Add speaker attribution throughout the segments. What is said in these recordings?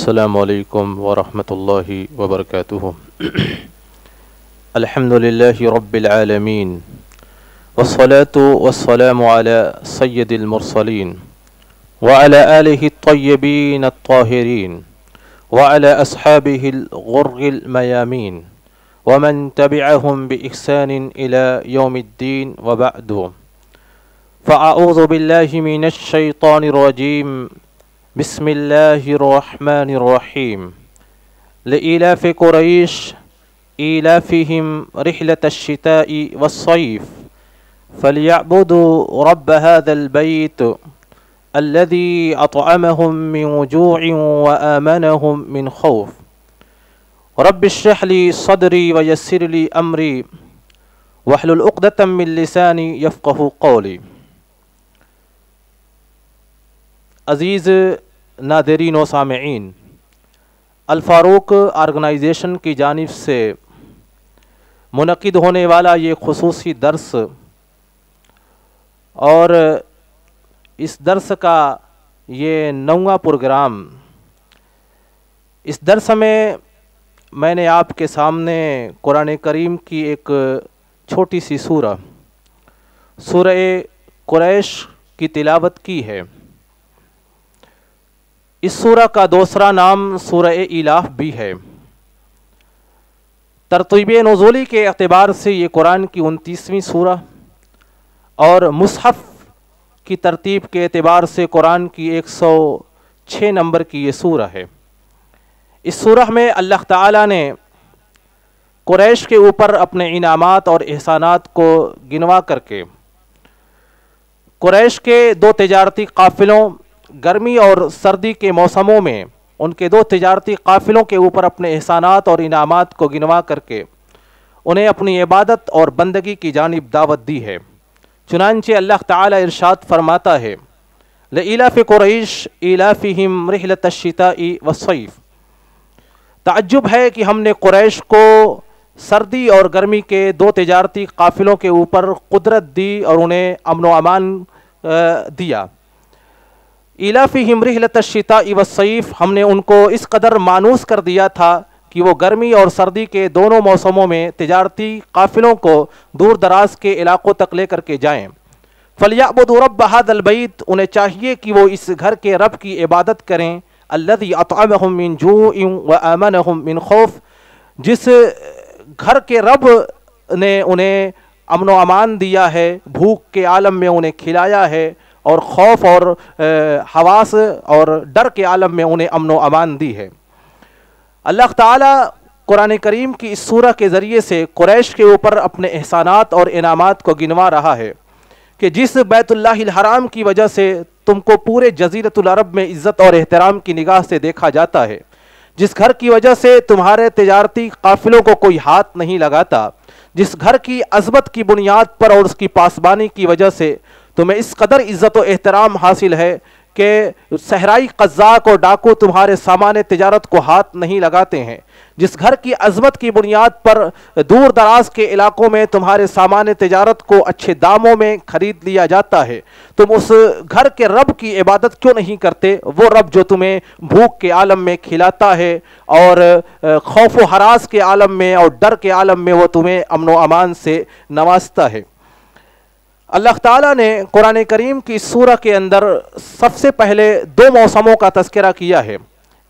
Speaker 1: السلام علیکم ورحمۃ اللہ وبرکاتہ۔ الحمد للہ رب العالمین والصلاة والسلام علی سید المرسلین وعلی آلہ الطیبین الطاہرین وعلی اصحابہ الغر المیامین ومن تبعهم بإحسان إلى يوم الدين وبعد، فأعوذ بالله من الشيطان الرجيم، بسم الله الرحمن الرحيم، لإيلاف قريش إيلافهم رحلة الشتاء والصيف فليعبدوا رب هذا البيت الذي أطعمهم من جوع وآمنهم من خوف، رب اشرح لي صدري ويسر لي أمري واحلل عقدة من لساني يفقهوا قولي۔ عزیز ناظرین و سامعین، الفاروق آرگنائزیشن کی جانب سے منعقد ہونے والا یہ خصوصی درس اور اس درس کا یہ 9واں پروگرام، اس درس میں نے آپ کے سامنے قرآن کریم کی ایک چھوٹی سی سورہ قریش کی تلاوت کی ہے۔ اس سورہ کا دوسرا نام سورہ ایلاف بھی ہے۔ ترتیب نزولی کے اعتبار سے یہ قرآن کی 29ویں سورہ اور مصحف کی ترتیب کے اعتبار سے قرآن کی 106 نمبر کی یہ سورہ ہے۔ اس سورہ میں اللہ تعالیٰ نے قریش کے اوپر اپنے انعامات اور احسانات کو گنوا کر کے قریش کے 2 تجارتی قافلوں، گرمی اور سردی کے موسموں میں ان کے 2 تجارتی قافلوں کے اوپر اپنے احسانات اور انعامات کو گنوا کر کے انہیں اپنی عبادت اور بندگی کی جانب دعوت دی ہے۔ چنانچہ اللہ تعالی ارشاد فرماتا ہے، لإیلاف قریش ایلافہم رحلۃ الشتاء والصیف۔ تعجب ہے کہ ہم نے قریش کو سردی اور گرمی کے 2 تجارتی قافلوں کے اوپر قدرت دی اور انہیں امن و امان دیا۔ ایلافہم رحلۃ الشتاء والصیف، ہم نے ان کو اس قدر مانوس کر دیا تھا کہ وہ گرمی اور سردی کے دونوں موسموں میں تجارتی قافلوں کو دور دراز کے علاقوں تک لے کر کے جائیں۔ فلیعبدوا رب ھذا البیت، انہیں چاہیے کہ وہ اس گھر کے رب کی عبادت کریں، الذی اطعمہم من جوع وآمنہم من خوف، جس گھر کے رب نے انہیں امن و امان دیا ہے، بھوک کے عالم میں انہیں کھلایا ہے، اور خوف اور حواس اور ڈر کے عالم میں انہیں امن و امان دی ہے۔ اللہ تعالیٰ قرآن کریم کی اس سورہ کے ذریعے سے قریش کے اوپر اپنے احسانات اور انعامات کو گنوا رہا ہے کہ جس بیت اللہ الحرام کی وجہ سے تم کو پورے جزیرۃ العرب میں عزت اور احترام کی نگاہ سے دیکھا جاتا ہے، جس گھر کی وجہ سے تمہارے تجارتی قافلوں کو کوئی ہاتھ نہیں لگاتا، جس گھر کی عظمت کی بنیاد پر اور اس کی پاسبانی کی وجہ سے تمہیں اس قدر عزت و احترام حاصل ہے کہ صحرائی قزاق اور ڈاکو تمہارے سامان تجارت کو ہاتھ نہیں لگاتے ہیں، جس گھر کی عظمت کی بنیاد پر دور دراز کے علاقوں میں تمہارے سامان تجارت کو اچھے داموں میں خرید لیا جاتا ہے، تم اس گھر کے رب کی عبادت کیوں نہیں کرتے؟ وہ رب جو تمہیں بھوک کے عالم میں کھلاتا ہے اور خوف و ہراس کے عالم میں اور ڈر کے عالم میں وہ تمہیں امن و امان سے نوازتا ہے۔ اللہ تعالیٰ نے قرآن کریم کی سورہ کے اندر سب سے پہلے 2 موسموں کا تذکرہ کیا ہے۔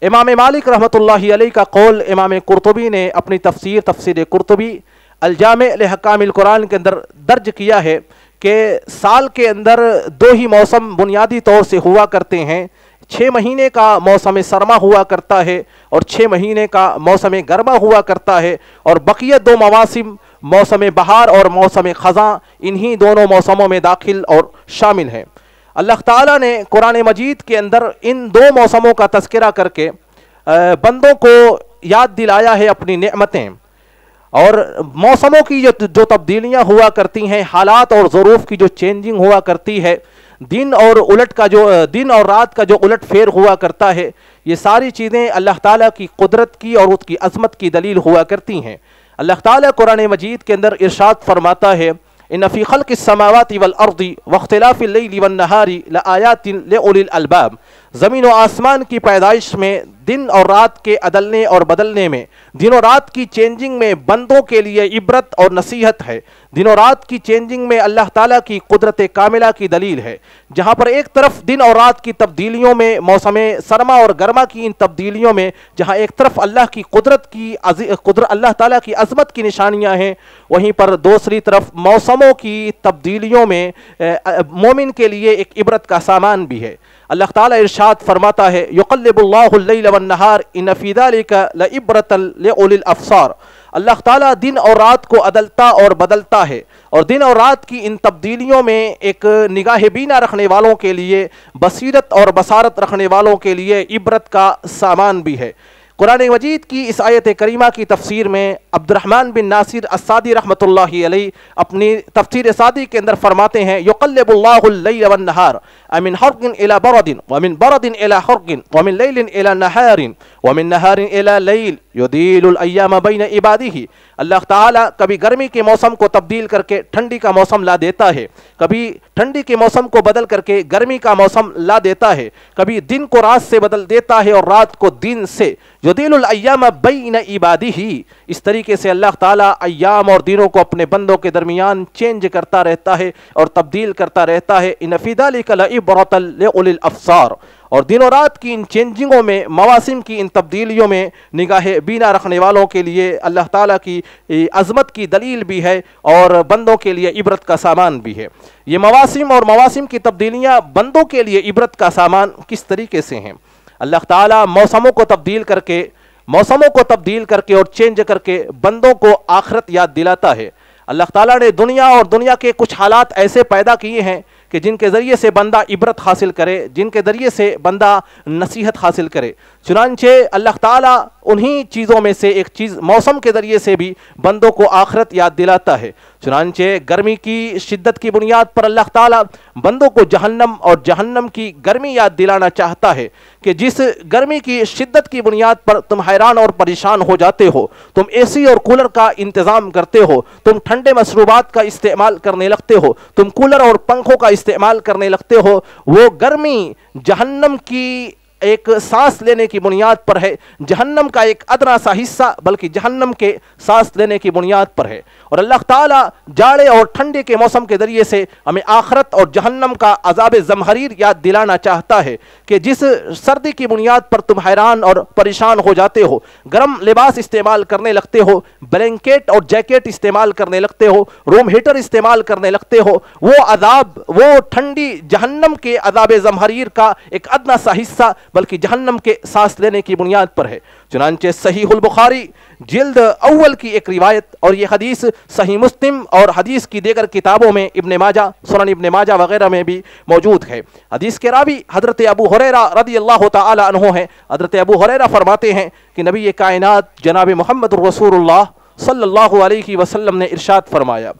Speaker 1: امام مالک رحمۃ اللہ علیہ کا قول امام قرطبی نے اپنی تفسیر قرطبی الجامع لحکام القرآن کے اندر درج کیا ہے کہ سال کے اندر 2 ہی موسم بنیادی طور سے ہوا کرتے ہیں، 6 مہینے کا موسم سرما ہوا کرتا ہے اور 6 مہینے کا موسم گرما ہوا کرتا ہے، اور بقیہ 2 مواسم موسم بہار اور موسم خزاں انہی دونوں موسموں میں داخل اور شامل ہیں۔ اللہ تعالیٰ نے قرآن مجید کے اندر ان 2 موسموں کا تذکرہ کر کے بندوں کو یاد دلایا ہے اپنی نعمتیں، اور موسموں کی جو تبدیلیاں ہوا کرتی ہیں، حالات اور ظروف کی جو چینجنگ ہوا کرتی ہے، دن اور رات کا جو الٹ پھیر ہوا کرتا ہے، یہ ساری چیزیں اللہ تعالیٰ کی قدرت کی اور اس کی عظمت کی دلیل ہوا کرتی ہیں۔ اللہ تعالیٰ قرآن مجید کے اندر ارشاد فرماتا ہے، ان فی خلق السماوات والارض واختلاف اللیل والنہار لآیات لأولی الالباب، زمین و آسمان کی پیدائش میں، دن اور رات کے عدلنے اور بدلنے میں، دن و رات کی چینجنگ میں بندوں کے لیے عبرت اور نصیحت ہے۔ دن و رات کی چینجنگ میں اللہ تعالیٰ کی قدرت کاملہ کی دلیل ہے، جہاں پر ایک طرف دن اور رات کی تبدیلیوں میں، موسم سرما اور گرما کی ان تبدیلیوں میں جہاں ایک طرف اللہ کی قدرت اللہ تعالیٰ کی عظمت کی نشانیاں ہیں، وہیں پر دوسری طرف موسموں کی تبدیلیوں میں مومن کے لیے ایک عبرت کا سامان بھی ہے۔ اللہ تعالیٰ ارشاد فرماتا ہے یقلب اللہ اللیل والنہار ان فی ذلک لعبرۃ لأولی الابصار۔ اللہ تعالیٰ دن اور رات کو عدلتا اور بدلتا ہے، اور دن اور رات کی ان تبدیلیوں میں ایک نگاہ بینا رکھنے والوں کے لیے، بصیرت اور بصارت رکھنے والوں کے لیے عبرت کا سامان بھی ہے۔ قرآن مجید کی اس آیت کریمہ کی تفسیر میں عبد الرحمن بن ناصر السعدی رحمۃ اللہ علیہ اپنی تفسیر سعدی کے اندر فرماتے ہیں یقلب اللہ اللیل والنہار من حرق الى برد ومن برد الى حرق ومن لیل الى نہار ومن نہار الى لیل یدیل الایام بین عبادہ۔ اللہ تعالیٰ کبھی گرمی کے موسم کو تبدیل کر کے ٹھنڈی کا موسم لا دیتا ہے، کبھی ٹھنڈی کے موسم کو بدل کر کے گرمی کا موسم لا دیتا ہے، کبھی دن کو رات سے بدل دیتا ہے اور رات کو دن سے۔ یدیل الایام بین عبادہ، اس طریقے سے اللہ تعالیٰ ایام اور دنوں کو اپنے بندوں کے درمیان چینج کرتا رہتا ہے اور تبدیل کرتا رہتا ہے۔ ان فی ذلک لعبرۃ لأولی الابصار، اور دن و رات کی ان چینجنگوں میں، مواسم کی ان تبدیلیوں میں نگاہ بینا رکھنے والوں کے لیے اللہ تعالیٰ کی عظمت کی دلیل بھی ہے اور بندوں کے لیے عبرت کا سامان بھی ہے۔ یہ مواسم کی تبدیلیاں بندوں کے لیے عبرت کا سامان کس طریقے سے ہیں؟ اللہ تعالیٰ موسموں کو تبدیل کر کے اور چینج کر کے بندوں کو آخرت یاد دلاتا ہے۔ اللہ تعالیٰ نے دنیا کے کچھ حالات ایسے پیدا کیے ہیں کہ جن کے ذریعے سے بندہ عبرت حاصل کرے، جن کے ذریعے سے بندہ نصیحت حاصل کرے۔ چنانچہ اللہ تعالیٰ انہی چیزوں میں سے ایک چیز موسم کے ذریعے سے بھی بندوں کو آخرت یاد دلاتا ہے۔ چنانچہ گرمی کی شدت کی بنیاد پر اللہ تعالیٰ بندوں کو جہنم اور جہنم کی گرمی یاد دلانا چاہتا ہے کہ جس گرمی کی شدت کی بنیاد پر تم حیران اور پریشان ہو جاتے ہو، تم اے سی اور کولر کا انتظام کرتے ہو، تم ٹھنڈے مشروبات کا استعمال کرنے لگتے ہو، تم کولر اور پنکھوں کا استعمال کرنے لگتے ہو، وہ گرمی جہنم کی ایک سانس لینے کی بنیاد پر ہے، جہنم کا ایک ادنا سا حصہ بلکہ جہنم کے سانس لینے کی بنیاد پر ہے۔ اور اللہ تعالیٰ جاڑے اور ٹھنڈے کے موسم کے ذریعے سے ہمیں آخرت اور جہنم کا عذاب زمہریر یاد دلانا چاہتا ہے کہ جس سردی کی بنیاد پر تم حیران اور پریشان ہو جاتے ہو، گرم لباس استعمال کرنے لگتے ہو، بلینکٹ اور جیکٹ استعمال کرنے لگتے ہو، روم ہیٹر استعمال کرنے لگتے ہو، وہ عذاب، وہ ٹھنڈی جہنم کے عذاب زمہریر کا ایک ادنا سا حصہ بلکہ جہنم کے سانس لینے کی بنیاد پر ہے۔ چنانچہ صحیح البخاری جلد اول کی ایک روایت، اور یہ حدیث صحیح مسلم اور حدیث کی دیگر کتابوں میں ابن ماجہ، سنن ابن ماجہ وغیرہ میں بھی موجود ہے۔ حدیث کے راوی حضرت ابو ہریرہ رضی اللہ تعالی عنہ ہیں۔ حضرت ابو ہریرہ فرماتے ہیں کہ نبی کائنات جناب محمد رسول اللہ صلی اللہ علیہ وسلم نے ارشاد فرمایا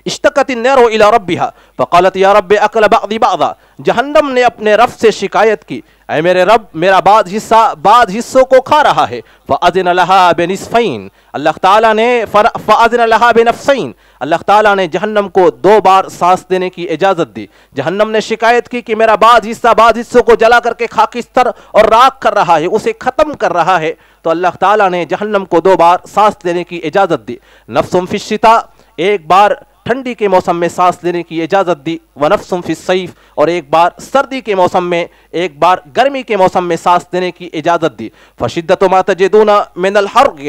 Speaker 1: اشتقت النار الى ربها فقالت یا رب اکل بعضی بعضا، جہنم نے اپنے رب سے شکایت کی، اے میرے رب میرا بعض حصہ بعض حصوں کو کھا رہا ہے۔ فاذن لها بنصفین، اللہ تعالیٰ نے فاذن لها بنفسین، اللہ تعالیٰ نے جہنم کو 2 بار سانس دینے کی اجازت دی۔ جہنم نے شکایت کی کہ میرا بعض حصہ بعض حصوں کو جلا کر کے خاکستر اور راکھ کر رہا ہے، اسے ختم کر رہا ہے، تو اللہ تعالیٰ نے جہنم کو 2 بار سانس دینے کی اجازت دی۔ نفس فی الشتاء، ایک بار ٹھنڈی کے موسم میں سانس لینے کی اجازت دی، ونفس فی الصیف، اور ایک بار سردی کے موسم میں، ایک بار گرمی کے موسم میں سانس لینے کی اجازت دی۔ فشدت ما تجدون من الحرق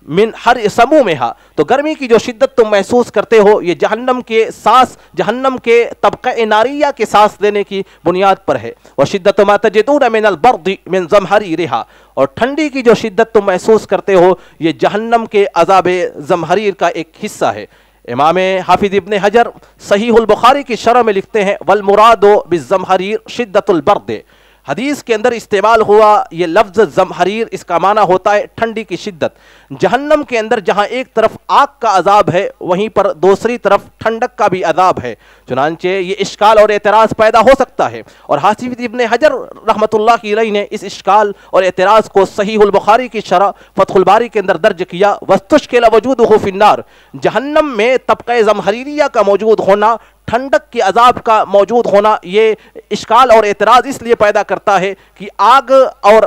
Speaker 1: من حر سمومها، تو گرمی کی جو شدت تم محسوس کرتے ہو یہ جہنم کے سانس، جہنم کے طبقہ ناریہ کے سانس لینے کی بنیاد پر ہے۔ وشدت ما تجدون من البرد من زمہریرها، اور ٹھنڈی کی جو شدت تم محسوس کرتے ہو یہ جہنم کے عذاب زمہریر کا ایک حصہ ہے۔ امام حافظ ابن حجر صحیح البخاری کی شرح میں لکھتے ہیں والمراد بالزمہریر شدت البرد، حدیث کے اندر استعمال ہوا یہ لفظ زمہریر، اس کا معنی ہوتا ہے ٹھنڈی کی شدت۔ جہنم کے اندر جہاں ایک طرف آگ کا عذاب ہے وہیں پر دوسری طرف ٹھنڈک کا بھی عذاب ہے، چنانچہ یہ اشکال اور اعتراض پیدا ہو سکتا ہے، اور حافظ ابن حجر رحمۃ اللہ علیہ نے اس اشکال اور اعتراض کو صحیح البخاری کی شرح فتح الباری کے اندر درج کیا۔ وَاسْتُشْكِلَ وَجُودُهُ فِي النَّارِ، جہنم میں طبقہ زمہریریہ کا موجود ہونا ٹھنڈک کے عذاب کا موجود ہونا یہ اشکال اور اعتراض اس لیے پیدا کرتا ہے کہ آگ اور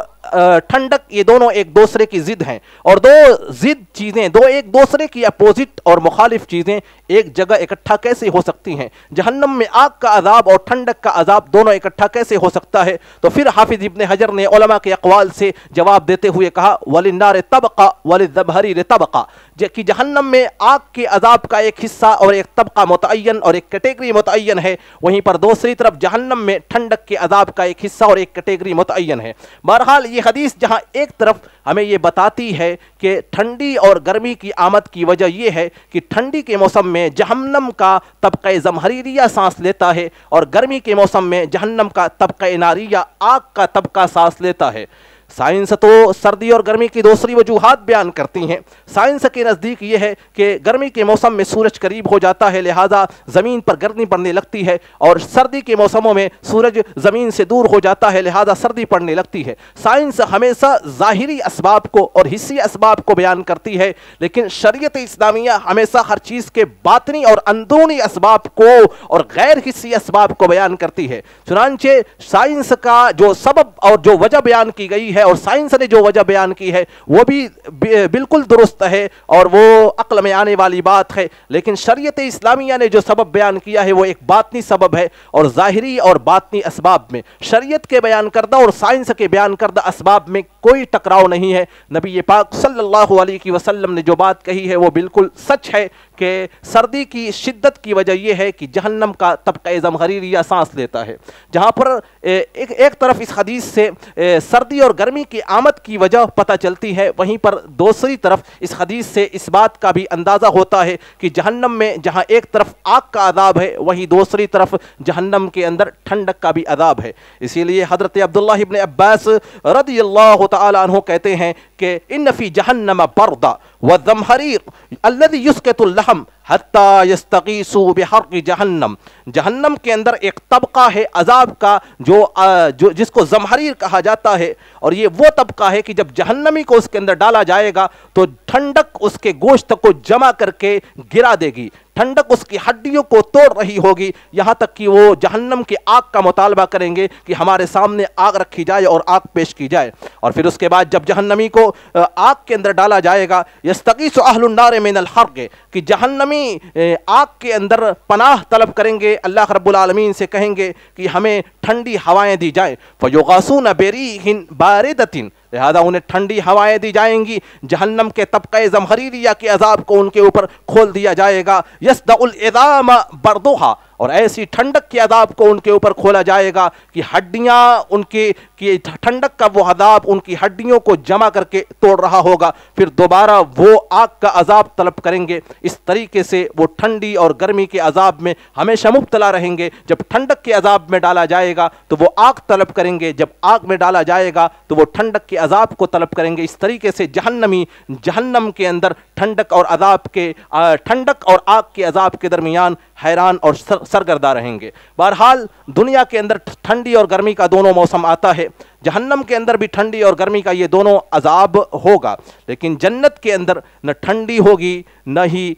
Speaker 1: ٹھنڈک یہ دونوں ایک دوسرے کی ضد ہیں، اور دو ضد چیزیں، دو ایک دوسرے کی اپوزٹ اور مخالف چیزیں ایک جگہ اکٹھا کیسے ہو سکتی ہیں؟ جہنم میں آگ کا عذاب اور ٹھنڈک کا عذاب دونوں اکٹھا کیسے ہو سکتا ہے؟ تو پھر حافظ ابن حجر نے علماء کے اقوال سے جواب دیتے ہوئے کہا وَلِلنَّارِ طَبْقَةٌ وَلِلزَّمْهَرِيرِ طَبْقَةٌ، کہ جہنم میں آگ کے عذاب کا ایک حصہ اور ایک طبقہ متعین اور ایک کیٹیگری متعین ہے، وہیں پر دوسری طرف جہنم میں ٹھنڈک کے عذاب کا ایک حصہ اور ایک کیٹیگری متعین ہے۔ بہرحال یہ حدیث جہاں ایک طرف ہمیں یہ بتاتی ہے کہ ٹھنڈی اور گرمی کی آمد کی وجہ یہ ہے کہ ٹھنڈی کے موسم میں جہنم کا طبقہ زمہریریہ سانس لیتا ہے، اور گرمی کے موسم میں جہنم کا طبقہ ناریہ آگ کا طبقہ سانس لیتا ہے۔ سائنس تو سردی اور گرمی کی دوسری وجوہات بیان کرتی ہیں۔ سائنس کے نزدیک یہ ہے کہ گرمی کے موسم میں سورج قریب ہو جاتا ہے، لہذا زمین پر گرمی پڑنے لگتی ہے، اور سردی کے موسموں میں سورج زمین سے دور ہو جاتا ہے، لہذا سردی پڑنے لگتی ہے۔ سائنس ہمیشہ ظاہری اسباب کو اور حسی اسباب کو بیان کرتی ہے، لیکن شریعت اسلامیہ ہمیشہ ہر چیز کے باطنی اور اندرونی اسباب کو اور غیر حسی اسباب کو بیان کرتی ہے۔ چنانچہ سائنس کا جو سبب اور جو وجہ بیان کی گئی ہے، اور سائنس نے جو وجہ بیان کی ہے وہ بھی بالکل درست ہے اور وہ عقل میں آنے والی بات ہے، لیکن شریعت اسلامیہ نے جو سبب بیان کیا ہے وہ ایک باطنی سبب ہے، اور ظاہری اور باطنی اسباب میں شریعت کے بیان کردہ اور سائنس کے بیان کردہ اسباب میں کوئی ٹکراؤ نہیں ہے۔ نبی پاک صلی اللہ علیہ وسلم نے جو بات کہی ہے وہ بالکل سچ ہے کہ سردی کی شدت کی وجہ یہ ہے کہ جہنم کا طبقہ زمہریریہ سانس لیتا ہے۔ جہاں پر ایک طرف اس حدیث سے سردی اور گرمی کی آمد کی وجہ پتہ چلتی ہے، وہیں پر دوسری طرف اس حدیث سے اس بات کا بھی اندازہ ہوتا ہے کہ جہنم میں جہاں ایک طرف آگ کا عذاب ہے، وہیں دوسری طرف جہنم کے اندر ٹھنڈک کا بھی عذاب ہے۔ اسی لیے حضرت عبداللہ ابن عباس رضی اللہ تعالی عنہ کہتے ہیں کہ ان فی جہنم بردا والزمہریر الذی یسقط اللحم حتی یستغیثوا بحرق جہنم، جہنم کے اندر ایک طبقہ ہے عذاب کا جو جس کو زمہریر کہا جاتا ہے، اور یہ وہ طبقہ ہے کہ جب جہنمی کو اس کے اندر ڈالا جائے گا تو ٹھنڈک اس کے گوشت کو جمع کر کے گرا دے گی، ٹھنڈک اس کی ہڈیوں کو توڑ رہی ہوگی، یہاں تک کہ وہ جہنم کی آگ کا مطالبہ کریں گے کہ ہمارے سامنے آگ رکھی جائے اور آگ پیش کی جائے۔ اور پھر اس کے بعد جب جہنمی کو آگ کے اندر ڈالا جائے گا، یستغیث اہل النار من الحرق، کہ جہنمی آگ کے اندر پناہ طلب کریں گے، اللہ رب العالمین سے کہیں گے کہ ہمیں ٹھنڈی ہوائیں دی جائیں، فیغاثون بریح باردۃ، لہذا انہیں ٹھنڈی ہوائیں دی جائیں گی، جہنم کے طبقہ زمہریریہ کے عذاب کو ان کے اوپر کھول دیا جائے گا، یصدع العظام بردھا، اور ایسی ٹھنڈک کے عذاب کو ان کے اوپر کھولا جائے گا کہ ہڈیاں ان کی ٹھنڈک کا وہ عذاب ان کی ہڈیوں کو جمع کر کے توڑ رہا ہوگا، پھر دوبارہ وہ آگ کا عذاب طلب کریں گے۔ اس طریقے سے وہ ٹھنڈی اور گرمی کے عذاب میں ہمیشہ مبتلا رہیں گے۔ جب ٹھنڈک کے عذاب میں ڈالا جائے گا تو وہ آگ طلب کریں گے، جب آگ میں ڈالا جائے گا تو وہ ٹھنڈک کے عذاب کو طلب کریں گے۔ اس طریقے سے جہنمی جہنم کے اندر ٹھنڈک اور آگ کے عذاب کے درمیان حیران اور سرگردہ رہیں گے۔ بہرحال دنیا کے اندر ٹھنڈی اور گرمی کا دونوں موسم آتا ہے، جہنم کے اندر بھی ٹھنڈی اور گرمی کا یہ دونوں عذاب ہوگا، لیکن جنت کے اندر نہ ٹھنڈی ہوگی نہ ہی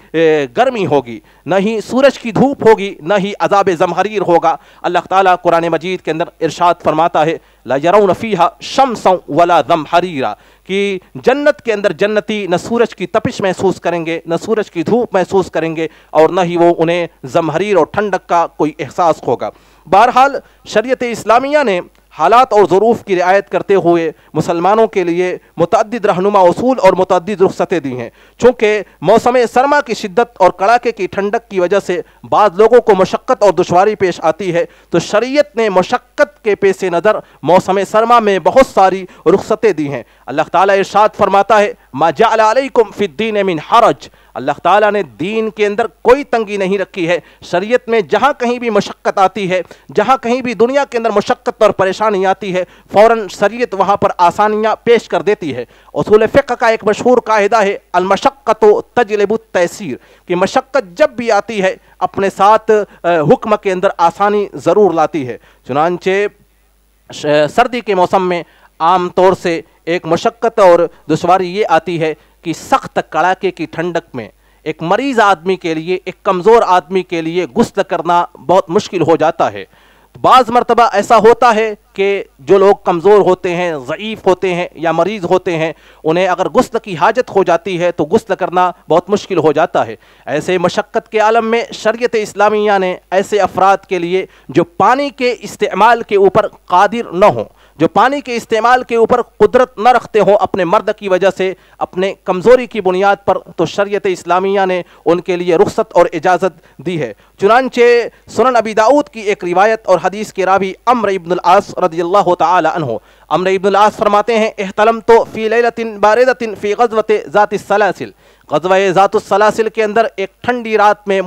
Speaker 1: گرمی ہوگی، نہ ہی سورج کی دھوپ ہوگی، نہ ہی عذاب زمہریر ہوگا۔ اللہ تعالیٰ قرآن مجید کے اندر ارشاد فرماتا ہے لا يرون فيها شمسا ولا زمہریرا، کہ جنت کے اندر جنتی نہ سورج کی تپش محسوس کریں گے، نہ سورج کی دھوپ محسوس کریں گے، اور نہ ہی وہ انہیں زمہریر اور ٹھنڈک کا کوئی احساس ہوگا۔ بہرحال شریعت اسلامیہ نے حالات اور ظروف کی رعایت کرتے ہوئے مسلمانوں کے لیے متعدد رہنما اصول اور متعدد رخصتیں دی ہیں۔ چونکہ موسم سرما کی شدت اور کڑاکے کی ٹھنڈک کی وجہ سے بعض لوگوں کو مشقت اور دشواری پیش آتی ہے، تو شریعت نے مشقت کے پیش نظر موسم سرما میں بہت ساری رخصتیں دی ہیں۔ اللہ تعالیٰ ارشاد فرماتا ہے ما جعل علیکم فی الدین من حرج، اللہ تعالیٰ نے دین کے اندر کوئی تنگی نہیں رکھی ہے۔ شریعت میں جہاں کہیں بھی مشقت آتی ہے، جہاں کہیں بھی دنیا کے اندر مشقت اور پریشانی آتی ہے، فوراً شریعت وہاں پر آسانیاں پیش کر دیتی ہے۔ اصول فقہ کا ایک مشہور قاعدہ ہے المشقۃ تجلب التیسیر، کہ مشقت جب بھی آتی ہے اپنے ساتھ حکم کے اندر آسانی ضرور لاتی ہے۔ چنانچہ سردی کے موسم میں عام طور سے ایک مشقت اور دشواری یہ آتی ہے کہ سخت کڑاکے کی ٹھنڈک میں ایک مریض آدمی کے لیے، ایک کمزور آدمی کے لیے غسل کرنا بہت مشکل ہو جاتا ہے۔ بعض مرتبہ ایسا ہوتا ہے کہ جو لوگ کمزور ہوتے ہیں، ضعیف ہوتے ہیں یا مریض ہوتے ہیں، انہیں اگر غسل کی حاجت ہو جاتی ہے تو غسل کرنا بہت مشکل ہو جاتا ہے۔ ایسے مشقت کے عالم میں شریعت اسلامیہ نے ایسے افراد کے لیے جو پانی کے استعمال کے اوپر قادر نہ ہوں، جو پانی کے استعمال کے اوپر قدرت نہ رکھتے ہوں اپنے مرد کی وجہ سے، اپنے کمزوری کی بنیاد پر، تو شریعت اسلامیہ نے ان کے لیے رخصت اور اجازت دی ہے۔ چنانچہ سنن ابی داؤد کی ایک روایت اور حدیث کے راوی عمرو بن العاص رضی اللہ تعالی عنہ، عمرو بن العاص فرماتے ہیں احتلمت فی لیلۃ باردۃ فی غزوۃ ذات السلاسل، غزوہ ذات السلاسل کے اندر ایک ٹھنڈی رات میں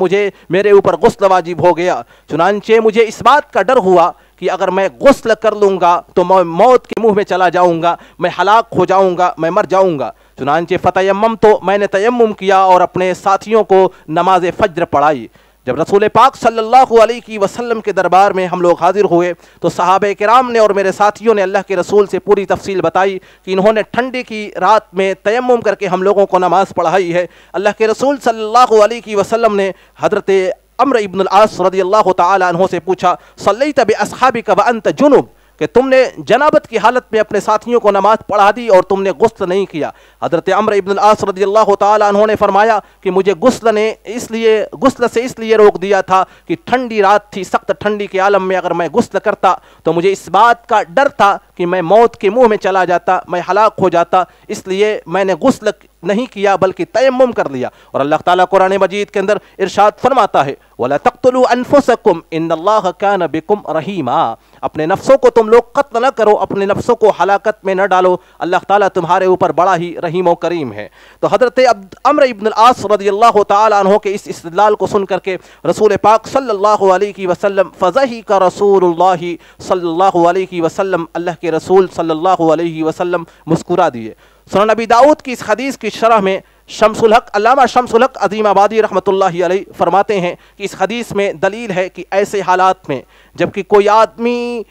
Speaker 1: میرے اوپر غسل واجب ہو گیا، چنانچہ مجھے اس بات کا ڈر ہوا کہ اگر میں غسل کر لوں گا تو میں موت کے منہ میں چلا جاؤں گا، میں ہلاک ہو جاؤں گا، میں مر جاؤں گا۔ چنانچہ فتیمم، تو میں نے تیمم کیا اور اپنے ساتھیوں کو نماز فجر پڑھائی۔ جب رسول پاک صلی اللہ علیہ وسلم کے دربار میں ہم لوگ حاضر ہوئے تو صحابہ کرام نے اور میرے ساتھیوں نے اللہ کے رسول سے پوری تفصیل بتائی کہ انہوں نے ٹھنڈی کی رات میں تیمم کر کے ہم لوگوں کو نماز پڑھائی ہے۔ اللہ کے رسول صلی اللہ علیہ وسلم نے حضرت عمرو بن العاص رضی اللہ تعالی عنہ سے پوچھا صلیت باصحابک وانت جنب، کہ تم نے جنابت کی حالت میں اپنے ساتھیوں کو نماز پڑھا دی اور تم نے غسل نہیں کیا۔ حضرت عمرو بن العاص رضی اللہ تعالی عنہ نے فرمایا کہ مجھے غسل سے اس لیے روک دیا تھا کہ ٹھنڈی رات تھی، سخت ٹھنڈی کے عالم میں اگر میں غسل کرتا تو مجھے اس بات کا ڈر تھا کہ میں موت کے منہ میں چلا جاتا، میں ہلاک ہو جاتا، اس لیے میں نے غسل نہیں کیا بلکہ تیمم کر لیا۔ اور اللہ تعالیٰ قرآن مجید کے اندر ارشاد فرماتا ہے وَلَا تَقْتُلُوا أَنفُسَكُمْ إِنَّ اللَّهَ كَانَ بِكُمْ رَحِيمًا، اپنے نفسوں کو تم لوگ قتل نہ کرو، اپنے نفسوں کو ہلاکت میں نہ ڈالو، اللہ تعالیٰ تمہارے اوپر بڑا ہی رحیم و کریم ہے۔ تو حضرت عمرو بن العاص رضی اللہ تعالی عنہ کے اس استدلال کو سن کر کے رسول پاک صلی اللہ علیہ وسلم فضحک رسول اللہ صلی اللہ علیہ وسلم، اللہ کے رسول صلی اللہ علیہ وسلم مسکرا دیے۔ سنن ابی داؤد کی اس حدیث کی شرح میں شمس الحق، علامہ شمس الحق عظیم آبادی رحمۃ اللہ علیہ فرماتے ہیں کہ اس حدیث میں دلیل ہے کہ ایسے حالات میں جبکہ کوئی آدمی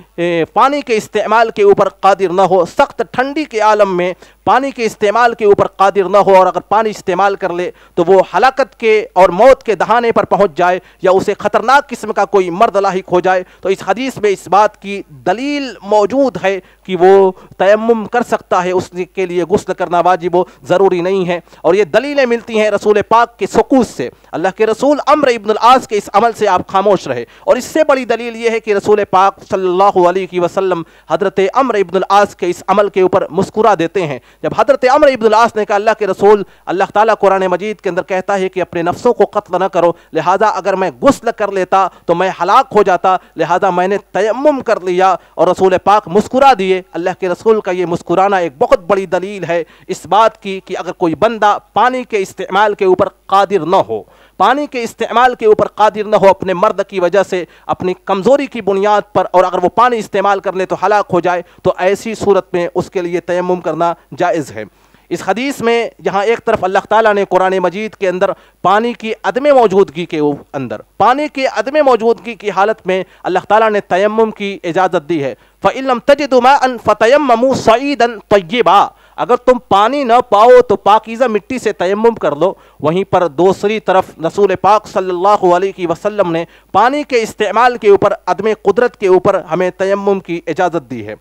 Speaker 1: پانی کے استعمال کے اوپر قادر نہ ہو، سخت ٹھنڈی کے عالم میں پانی کے استعمال کے اوپر قادر نہ ہو اور اگر پانی استعمال کر لے تو وہ ہلاکت کے اور موت کے دہانے پر پہنچ جائے یا اسے خطرناک قسم کا کوئی مرض لاحق ہو جائے، تو اس حدیث میں اس بات کی دلیل موجود ہے کہ وہ تیمم کر سکتا ہے، اس کے لیے غسل کرنا واجب و ضروری نہیں ہے۔ اور یہ دلیلیں ملتی ہیں رسول پاک کے سکوت سے، اللہ کے رسول عمرو بن العاص کے اس عمل سے آپ خاموش رہے۔ اور اس سے بڑی دلیل یہ ہے کہ رسول پاک صلی اللہ علیہ وسلم حضرت عمرو بن العاص کے اس عمل کے اوپر مسکرا دیتے ہیں۔ جب حضرت عمرو بن العاص نے کہا اللہ کے رسول، اللہ تعالیٰ قرآن مجید کے اندر کہتا ہے کہ اپنے نفسوں کو قتل نہ کرو، لہذا اگر میں غسل کر لیتا تو میں ہلاک ہو جاتا، لہذا میں نے تیمم کر لیا، اور رسول پاک مسکرا دیے۔ اللہ کے رسول کا یہ مسکرانا ایک بہت بڑی دلیل ہے اس بات کی کہ اگر کوئی بندہ پانی کے استعمال کے اوپر قادر نہ ہو، پانی کے استعمال کے اوپر قادر نہ ہو اپنے مرد کی وجہ سے، اپنی کمزوری کی بنیاد پر، اور اگر وہ پانی استعمال کر لے تو ہلاک ہو جائے، تو ایسی صورت میں اس کے لیے تیمم کرنا جائز ہے۔ اس حدیث میں جہاں ایک طرف اللہ تعالیٰ نے قرآن مجید کے اندر پانی کی عدم موجودگی کے اندر، پانی کی عدم موجودگی کی حالت میں اللہ تعالیٰ نے تیمم کی اجازت دی ہے۔ فَإِن لَّمْ تَجِدُوا مَاءً فَتَيَمَّمُوا صَعِيدًا طَيِّبًا، اگر تم پانی نہ پاؤ تو پاکیزہ مٹی سے تیمم کر لو۔ وہیں پر دوسری طرف رسول پاک صلی اللہ علیہ وسلم نے پانی کے استعمال کے اوپر عدم قدرت کے اوپر ہمیں تیمم کی اجازت دی ہے۔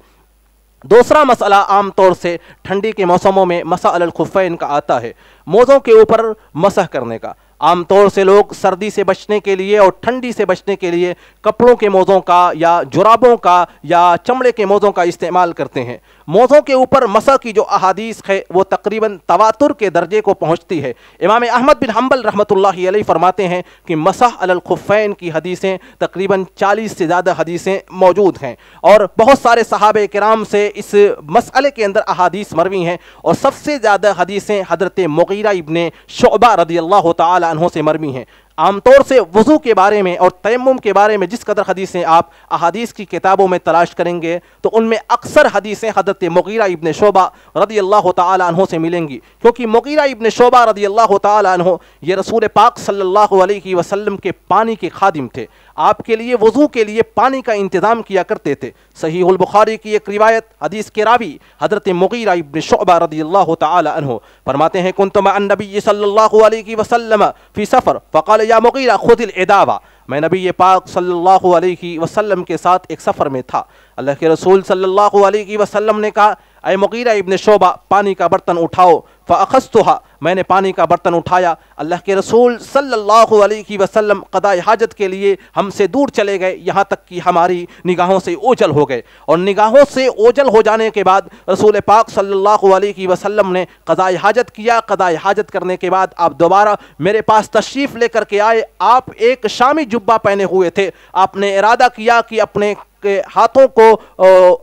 Speaker 1: دوسرا مسئلہ عام طور سے ٹھنڈی کے موسموں میں مسح علی الخفین کا آتا ہے، موزوں کے اوپر مسح کرنے کا۔ عام طور سے لوگ سردی سے بچنے کے لیے اور ٹھنڈی سے بچنے کے لیے کپڑوں کے موزوں کا یا جرابوں کا یا چمڑے کے موزوں کا استعمال کرتے ہیں۔ موزوں کے اوپر مسح کی جو احادیث ہے وہ تقریباً تواتر کے درجے کو پہنچتی ہے۔ امام احمد بن حنبل رحمۃ اللہ علیہ فرماتے ہیں کہ مسح علی الخفین کی حدیثیں تقریباً 40 سے زیادہ حدیثیں موجود ہیں، اور بہت سارے صحابہ کرام سے اس مسئلے کے اندر احادیث مروی ہیں، اور سب سے زیادہ حدیثیں حضرت مغیرہ ابن شعبہ رضی اللہ تعالی عنہ سے مروی ہیں۔ عام طور سے وضو کے بارے میں اور تیمم کے بارے میں جس قدر حدیثیں آپ احادیث کی کتابوں میں تلاش کریں گے تو ان میں اکثر حدیثیں حضرت مغیرہ ابن شعبہ رضی اللہ تعالی عنہ سے ملیں گی، کیونکہ مغیرہ ابن شعبہ رضی اللہ تعالی عنہ یہ رسول پاک صلی اللہ علیہ وسلم کے پانی کے خادم تھے۔ آپ کے لیے وضو کے لیے پانی کا انتظام کیا کرتے تھے۔ صحیح البخاری کی ایک روایت، حدیث کے راوی حضرت مغیرہ ابن شعبہ رضی اللہ تعالی عنہ فرماتے ہیں کنت مع النبی صلی اللہ علیہ وسلم فی سفر فقال یا مغیرہ خذ العداوہ، میں نبی پاک صلی اللہ علیہ وسلم کے ساتھ ایک سفر میں تھا، اللہ کے رسول صلی اللہ علیہ وسلم نے کہا اے مغیرہ ابن شعبہ پانی کا برتن اٹھاؤ، فاخذتها، میں نے پانی کا برتن اٹھایا، اللہ کے رسول صلی اللہ علیہ وسلم قضاء حاجت کے لیے ہم سے دور چلے گئے، یہاں تک کہ ہماری نگاہوں سے اوجھل ہو گئے، اور نگاہوں سے اوجھل ہو جانے کے بعد رسول پاک صلی اللہ علیہ وسلم نے قضاء حاجت کیا۔ قضاء حاجت کرنے کے بعد آپ دوبارہ میرے پاس تشریف لے کر کے آئے، آپ ایک شامی جبہ پہنے ہوئے تھے، آپ نے ارادہ کیا کہ اپنے ہاتھوں کو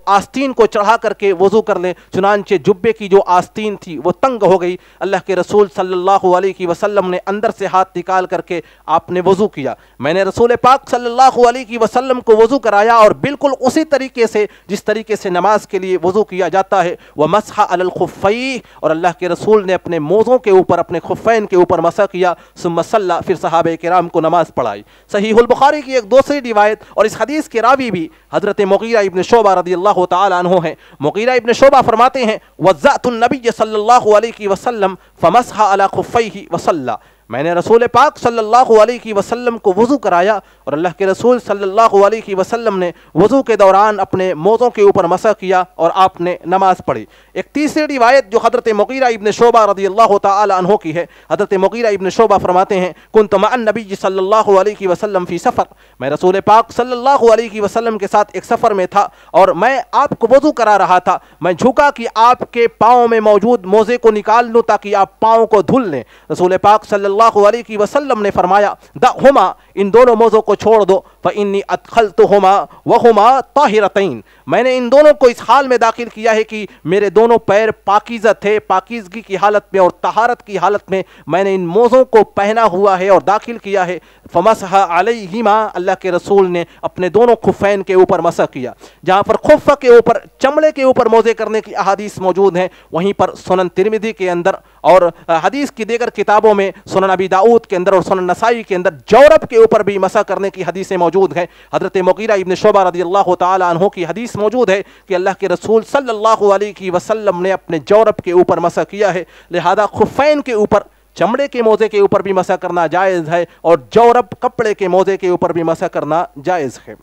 Speaker 1: آستین کو چڑھا کر کے وضو کر لیں، چنانچہ جبے کی جو آستین تھی وہ تنگ ہو گئی، اللہ کے رسول صلی اللہ علیہ وسلم نے اندر سے ہاتھ نکال کر کے آپ نے وضو کیا، میں نے رسول پاک صلی اللہ علیہ وسلم کو وضو کرایا، اور بالکل اسی طریقے سے جس طریقے سے نماز کے لیے وضو کیا جاتا ہے، ومسح علی الخفین، اور اللہ کے رسول نے اپنے موزوں کے اوپر اپنے خفین کے اوپر مسح کیا، ثم صلی، پھر صحابہ کرام کو نماز پڑھائی۔ صحیح البخاری کی ایک دوسری روایت، اور اس حدیث کے راوی بھی حضرت مغیرہ ابن شعبہ رضی اللہ تعالی عنہ ہیں، مغیرہ ابن شعبہ فرماتے ہیں وضعت النبی صلی اللہ علیہ وسلم فمسح علی خفیہ وصلی، میں نے رسول پاک صلی اللہ علیہ وسلم کو وضو کرایا، اور اللہ کے رسول صلی اللہ علیہ وسلم نے وضو کے دوران اپنے موزوں کے اوپر مسح کیا اور آپ نے نماز پڑھی۔ ایک تیسری روایت جو حضرت مغیرہ ابن شعبہ رضی اللہ تعالی عنہ کی ہے، حضرت مغیرہ ابن شعبہ فرماتے ہیں کنت مع النبی صلی اللہ علیہ وسلم فی سفر، میں رسول پاک صلی اللہ علیہ وسلم کے ساتھ ایک سفر میں تھا، اور میں آپ کو وضو کرا رہا تھا، میں جھکا کہ آپ کے پاؤں میں موجود موزے کو نکال لوں تاکہ آپ پاؤں کو دھل لیں، رسول پاک صلی اللہ علیہ وسلم نے فرمایا دعہما، ان دونوں موزوں کو چھوڑ دو، فإنی ادخلتہما وہما طاہرتین، میں نے ان دونوں کو اس حال میں داخل کیا ہے کہ میرے دونوں پیر پاکیزہ تھے، پاکیزگی کی حالت میں اور طہارت کی حالت میں میں نے ان موزوں کو پہنا ہوا ہے اور داخل کیا ہے، فمسح علیہما، اللہ کے رسول نے اپنے دونوں خفین کے اوپر مسح کیا۔ جہاں پر خف کے اوپر چمڑے کے اوپر موزے کرنے کی احادیث موجود ہیں، وہیں پر سنن ترمذی کے اندر اور حدیث کی دیگر کتابوں میں سنن ابی داؤد کے اندر اور سنن نسائی کے اندر جورب کے اوپر بھی مسح کرنے کی حدیثیں موجود ہیں۔ حضرت مغیرہ ابن شعبہ رضی اللہ تعالی عنہ کی حدیث موجود ہے کہ اللہ کے رسول صلی اللہ علیہ وسلم نے اپنے جورب کے اوپر مسح کیا ہے، لہذا خفین کے اوپر چمڑے کے موزے کے اوپر بھی مسح کرنا جائز ہے، اور جورب کپڑے کے موزے کے اوپر بھی مسح کرنا جائز ہے۔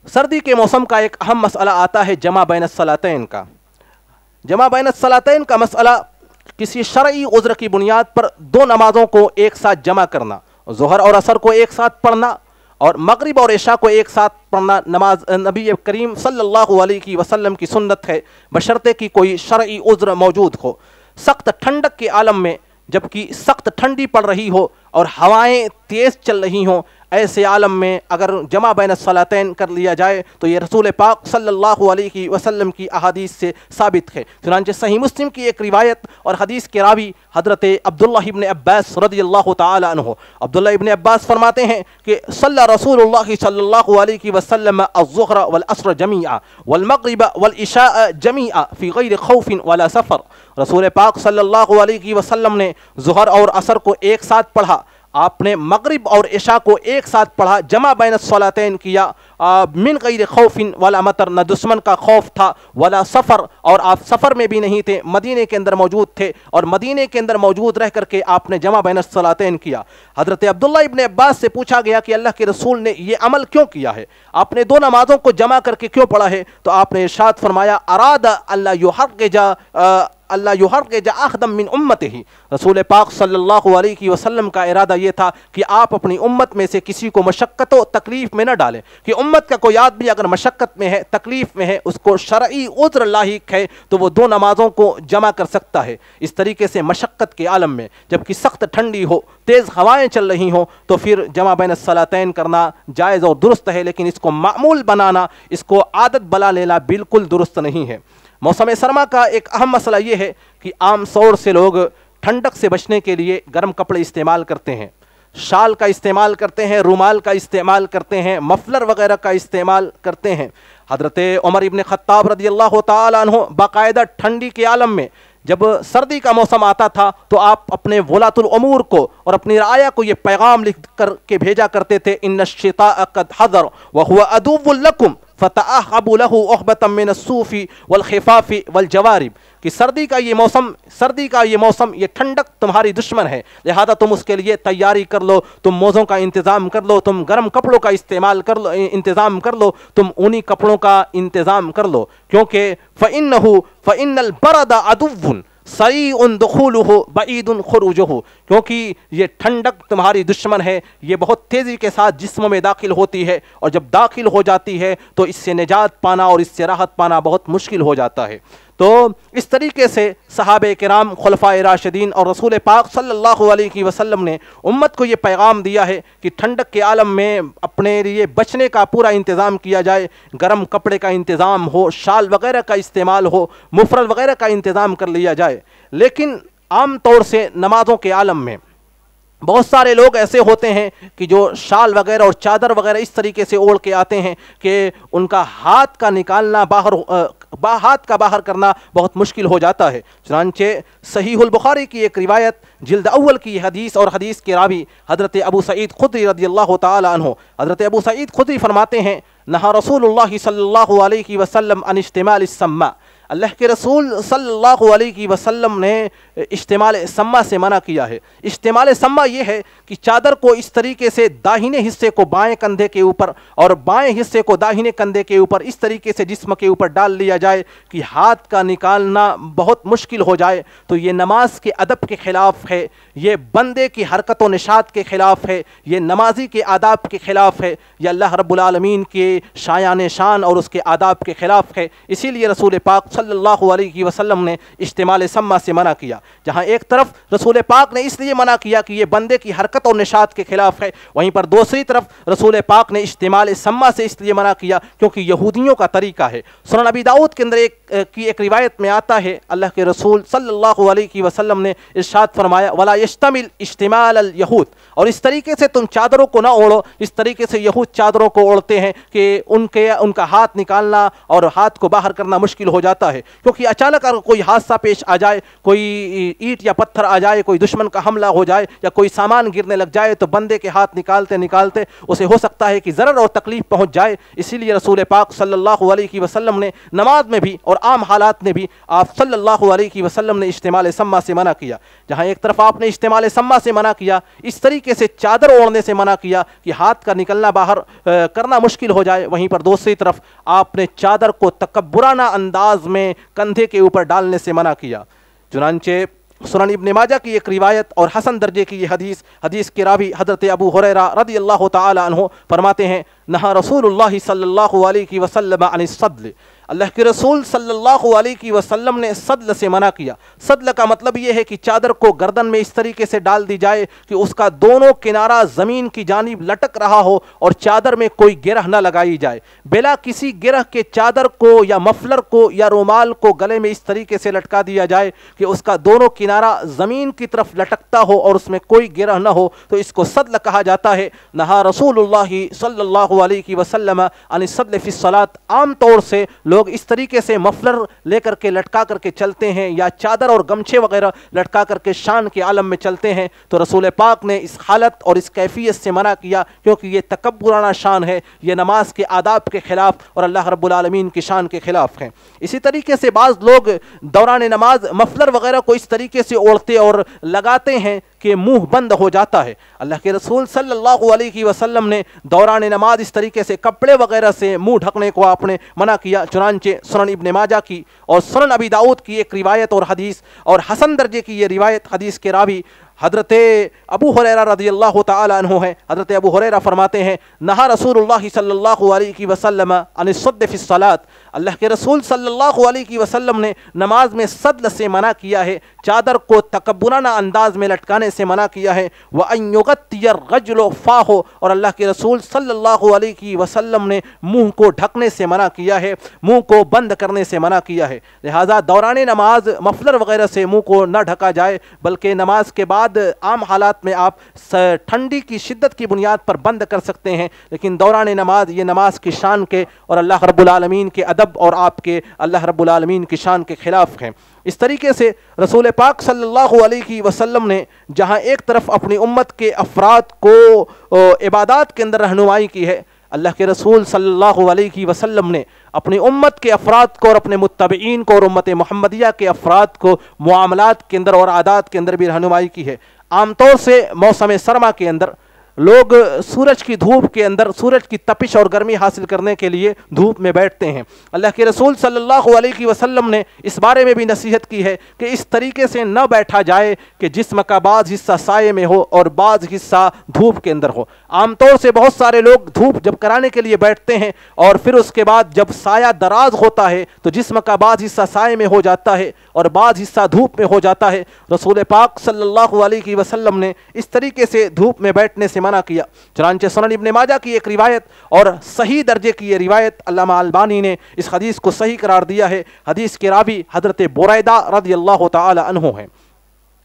Speaker 1: سردی کے موسم کا ایک اہم مسئلہ آتا ہے جمع بین الصلاتین کا۔ جمع بین الصلاتین کا مسئلہ کسی شرعی عذر کی بنیاد پر دو نمازوں کو ایک ساتھ جمع کرنا، ظہر اور عصر کو ایک ساتھ پڑھنا اور مغرب اور عشاء کو ایک ساتھ پڑھنا، نماز نبی کریم صلی اللہ علیہ وسلم کی سنت ہے، بشرطے کہ کوئی شرعی عذر موجود ہو۔ سخت ٹھنڈک کے عالم میں جبکہ سخت ٹھنڈی پڑ رہی ہو اور ہوائیں تیز چل رہی ہوں، ایسے عالم میں اگر جمع بین الصلاتین کر لیا جائے تو یہ رسول پاک صلی اللہ علیہ وسلم کی احادیث سے ثابت ہے۔ چنانچہ صحیح مسلم کی ایک روایت اور حدیث کے راوی حضرت عبداللہ ابن عباس رضی اللہ تعالی عنہ، عبداللہ ابن عباس فرماتے ہیں کہ صلی رسول اللہ صلی اللہ علیہ وسلم الظہر والعصر جمیعا والمغرب والعشاء جمیعا فی غیر خوف ولا سفر، رسول پاک صلی اللہ علیہ وسلم نے ظہر اور عصر کو ایک ساتھ پڑھا، آپ نے مغرب اور عشاء کو ایک ساتھ پڑھا، جمع بین الصلاتین کیا، من غیر خوف ولا مطر، نہ دشمن کا خوف تھا، ولا سفر، اور آپ سفر میں بھی نہیں تھے، مدینے کے اندر موجود تھے، اور مدینے کے اندر موجود رہ کر کے آپ نے جمع بین الصلاتین کیا۔ حضرت عبداللہ ابن عباس سے پوچھا گیا کہ اللہ کے رسول نے یہ عمل کیوں کیا ہے، آپ نے دو نمازوں کو جمع کر کے کیوں پڑھا ہے؟ تو آپ نے ارشاد فرمایا اراد اللہ یحرج احدا من امتہ، رسول پاک صلی اللہ علیہ وسلم کا ارادہ یہ تھا کہ آپ اپنی امت میں سے کسی کو مشقت و تکلیف میں نہ ڈالیں، کہ امت کا کوئی آدمی اگر مشقت میں ہے، تکلیف میں ہے، اس کو شرعی عذر لاحق ہے تو وہ دو نمازوں کو جمع کر سکتا ہے۔ اس طریقے سے مشقت کے عالم میں جبکہ سخت ٹھنڈی ہو، تیز ہوائیں چل رہی ہوں، تو پھر جمع بین الصلاتین کرنا جائز اور درست ہے، لیکن اس کو معمول بنانا، اس کو عادت بنا لینا بالکل درست نہیں ہے۔ موسم سرما کا ایک اہم مسئلہ یہ ہے کہ عام طور سے لوگ ٹھنڈک سے بچنے کے لیے گرم کپڑے استعمال کرتے ہیں، شال کا استعمال کرتے ہیں، رومال کا استعمال کرتے ہیں، مفلر وغیرہ کا استعمال کرتے ہیں۔ حضرت عمر ابن خطاب رضی اللہ تعالی عنہ باقاعدہ ٹھنڈی کے عالم میں جب سردی کا موسم آتا تھا تو آپ اپنے ولاۃ الامور کو اور اپنی رعایا کو یہ پیغام لکھ کر کے بھیجا کرتے تھے، ان الشتاء قد حضر وهو عدو لکم فتعاقبوا له عقبة من الصوف والخفاف والجوارب، کہ سردی کا یہ موسم یہ ٹھنڈک تمہاری دشمن ہے، لہذا تم اس کے لیے تیاری کر لو، تم موزوں کا انتظام کر لو، تم گرم کپڑوں کا انتظام کر لو، تم اونی کپڑوں کا انتظام کر لو، کیونکہ فإن البرد عدو سریع دخولہ بعید خروجہ، کیونکہ یہ ٹھنڈک تمہاری دشمن ہے، یہ بہت تیزی کے ساتھ جسموں میں داخل ہوتی ہے، اور جب داخل ہو جاتی ہے تو اس سے نجات پانا اور اس سے راحت پانا بہت مشکل ہو جاتا ہے۔ تو اس طریقے سے صحابہ کرام، خلفائے راشدین اور رسول پاک صلی اللہ علیہ وسلم نے امت کو یہ پیغام دیا ہے کہ ٹھنڈک کے عالم میں اپنے لیے بچنے کا پورا انتظام کیا جائے، گرم کپڑے کا انتظام ہو، شال وغیرہ کا استعمال ہو، مفرل وغیرہ کا انتظام کر لیا جائے۔ لیکن عام طور سے نمازوں کے عالم میں بہت سارے لوگ ایسے ہوتے ہیں کہ جو شال وغیرہ اور چادر وغیرہ اس طریقے سے اوڑھ کے آتے ہیں کہ ان کا ہاتھ کا نکالنا ہاتھ کا باہر کرنا بہت مشکل ہو جاتا ہے۔ چنانچہ صحیح البخاری کی ایک روایت جلد اول کی حدیث اور حدیث کے راوی حضرت ابو سعید خدری رضی اللہ تعالی عنہ، حضرت ابو سعید خدری فرماتے ہیں، نہا رسول اللہ صلی اللہ علیہ وسلم عن اشتمال السماء، اللہ کے رسول صلی اللہ علیہ وسلم نے اشتمال سما سے منع کیا ہے۔ اشتمال سما یہ ہے کہ چادر کو اس طریقے سے داہنے حصے کو بائیں کندھے کے اوپر اور بائیں حصے کو داہنے کندھے کے اوپر اس طریقے سے جسم کے اوپر ڈال لیا جائے کہ ہاتھ کا نکالنا بہت مشکل ہو جائے، تو یہ نماز کے ادب کے خلاف ہے، یہ بندے کی حرکت و نشاط کے خلاف ہے، یہ نمازی کے آداب کے خلاف ہے، یہ اللہ رب العالمین کے شایان شان اور اس کے آداب کے خلاف ہے۔ اسی لیے رسول پاک صلی اللہ علیہ وسلم نے اشتمال سما سے منع کیا۔ جہاں ایک طرف رسول پاک نے اس لیے منع کیا کہ یہ بندے کی حرکت اور نشاط کے خلاف ہے، وہیں پر دوسری طرف رسول پاک نے اشتمال سما سے اس لیے منع کیا کیونکہ یہودیوں کا طریقہ ہے۔ سنن ابی داؤد کے اندر ایک روایت میں آتا ہے، اللہ کے رسول صلی اللہ علیہ وسلم نے ارشاد فرمایا، ولا یشتمل اشتمال الیہود، اور اس طریقے سے تم چادروں کو نہ اوڑھو اس طریقے سے یہود چادروں کو اوڑھتے ہیں کہ ان کا ہاتھ نکالنا اور ہاتھ کو باہر کرنا مشکل ہو جاتا ہے، کیونکہ اچانک اگر کوئی حادثہ پیش آ جائے، کوئی اینٹ یا پتھر آ جائے، کوئی دشمن کا حملہ ہو جائے یا کوئی سامان گرنے لگ جائے تو بندے کے ہاتھ نکالتے اسے ہو سکتا ہے کہ ضرر اور تکلیف پہنچ جائے۔ اسی لیے رسول پاک صلی اللہ علیہ وسلم نے نماز میں بھی اور عام حالات میں بھی آپ صلی اللہ علیہ وسلم نے اشتمال سما سے منع کیا۔ جہاں ایک طرف آپ نے اشتمال سما سے منع کیا، اس طریقے سے چادر اوڑھنے سے منع کیا کہ ہاتھ کا نکلنا باہر کرنا مشکل ہو جائے، وہیں پر دوسری طرف آپ نے چادر کو تکبرانہ انداز میں کندھے کے اوپر ڈالنے سے منع کیا۔ چنانچہ سنن ابن ماجہ کی ایک روایت اور حسن درجے کی یہ حدیث کے راوی حضرت ابو ہریرہ رضی اللہ تعالی عنہ فرماتے ہیں، نہا رسول اللہ صلی اللہ علیہ وسلم عن الصدل، اللہ کے رسول صلی اللہ علیہ وسلم نے صدل سے منع کیا۔ صدل کا مطلب یہ ہے کہ چادر کو گردن میں اس طریقے سے ڈال دی جائے کہ اس کا دونوں کنارہ زمین کی جانب لٹک رہا ہو اور چادر میں کوئی گرہ نہ لگائی جائے، بلا کسی گرہ کے چادر کو یا مفلر کو یا رومال کو گلے میں اس طریقے سے لٹکا دیا جائے کہ اس کا دونوں کنارہ زمین کی طرف لٹکتا ہو اور اس میں کوئی گرہ نہ ہو، تو اس کو صدل کہا جاتا ہے۔ نہا رسول اللہ صلی اللہ علیہ وسلم عن الصدل فی الصلاۃ، عام طور سے لوگ اس طریقے سے مفلر لے کر کے لٹکا کر کے چلتے ہیں یا چادر اور گمچھے وغیرہ لٹکا کر کے شان کے عالم میں چلتے ہیں، تو رسول پاک نے اس حالت اور اس کیفیت سے منع کیا کیونکہ یہ تکبرانہ شان ہے، یہ نماز کے آداب کے خلاف اور اللہ رب العالمین کی شان کے خلاف ہے۔ اسی طریقے سے بعض لوگ دوران نماز مفلر وغیرہ کو اس طریقے سے اوڑھتے اور لگاتے ہیں کہ منہ بند ہو جاتا ہے۔ اللہ کے رسول صلی اللہ علیہ وسلم نے دوران نماز اس طریقے سے کپڑے وغیرہ سے منہ ڈھکنے کو آپ نے منع کیا۔ چنانچہ سنن ابن ماجہ کی اور سنن ابی داؤد کی ایک روایت اور حدیث اور حسن درجے کی یہ روایت حدیث کے راوی حضرت ابو ہریرہ رضی اللہ تعالی عنہ ہے۔ حضرت ابو ہریرہ فرماتے ہیں، نہا رسول اللہ صلی اللہ علیہ وسلم عن الصد فی الصلاۃ، اللہ کے رسول صلی اللہ علیہ وسلم نے نماز میں صدل سے منع کیا ہے، چادر کو تکبرانہ انداز میں لٹکانے سے منع کیا ہے۔ وَأَن يُغَطِّيَ الرَّجُلُ فَاهُ، اور اللہ کے رسول صلی اللہ علیہ وسلم نے منہ کو ڈھکنے سے منع کیا ہے، منہ کو بند کرنے سے منع کیا ہے۔ لہذا دوران نماز مفلر وغیرہ سے منہ کو نہ ڈھکا جائے، بلکہ نماز کے بعد بعد عام حالات میں آپ ٹھنڈی کی شدت کی بنیاد پر بند کر سکتے ہیں، لیکن دوران نماز یہ نماز کی شان کے اور اللہ رب العالمین کے ادب اور آپ کے اللہ رب العالمین کی شان کے خلاف ہیں۔ اس طریقے سے رسول پاک صلی اللہ علیہ وسلم نے جہاں ایک طرف اپنی امت کے افراد کو عبادات کے اندر رہنمائی کی ہے، اللہ کے رسول صلی اللہ علیہ وسلم نے اپنی امت کے افراد کو اور اپنے متبعین کو اور امت محمدیہ کے افراد کو معاملات کے اندر اور عادات کے اندر بھی رہنمائی کی ہے۔ عام طور سے موسم سرما کے اندر لوگ سورج کی دھوپ کے اندر سورج کی تپش اور گرمی حاصل کرنے کے لیے دھوپ میں بیٹھتے ہیں۔ اللہ کے رسول صلی اللہ علیہ وسلم نے اس بارے میں بھی نصیحت کی ہے کہ اس طریقے سے نہ بیٹھا جائے کہ جسم کا بعض حصہ سائے میں ہو اور بعض حصہ دھوپ کے اندر ہو۔ عام طور سے بہت سارے لوگ دھوپ جب کرانے کے لیے بیٹھتے ہیں اور پھر اس کے بعد جب سایہ دراز ہوتا ہے تو جسم کا بعض حصہ سائے میں ہو جاتا ہے اور بعض حصہ دھوپ میں ہو جاتا ہے۔ رسول پاک صلی اللہ علیہ وسلم نے اس طریقے سے دھوپ میں بیٹھنے سے منع کیا۔ چنانچہ سنن ابن ماجہ کی ایک روایت اور صحیح درجے کی یہ روایت علامہ البانی نے اس حدیث کو صحیح قرار دیا ہے۔ حدیث کے راوی حضرت بریدہ رضی اللہ تعالی عنہ ہیں۔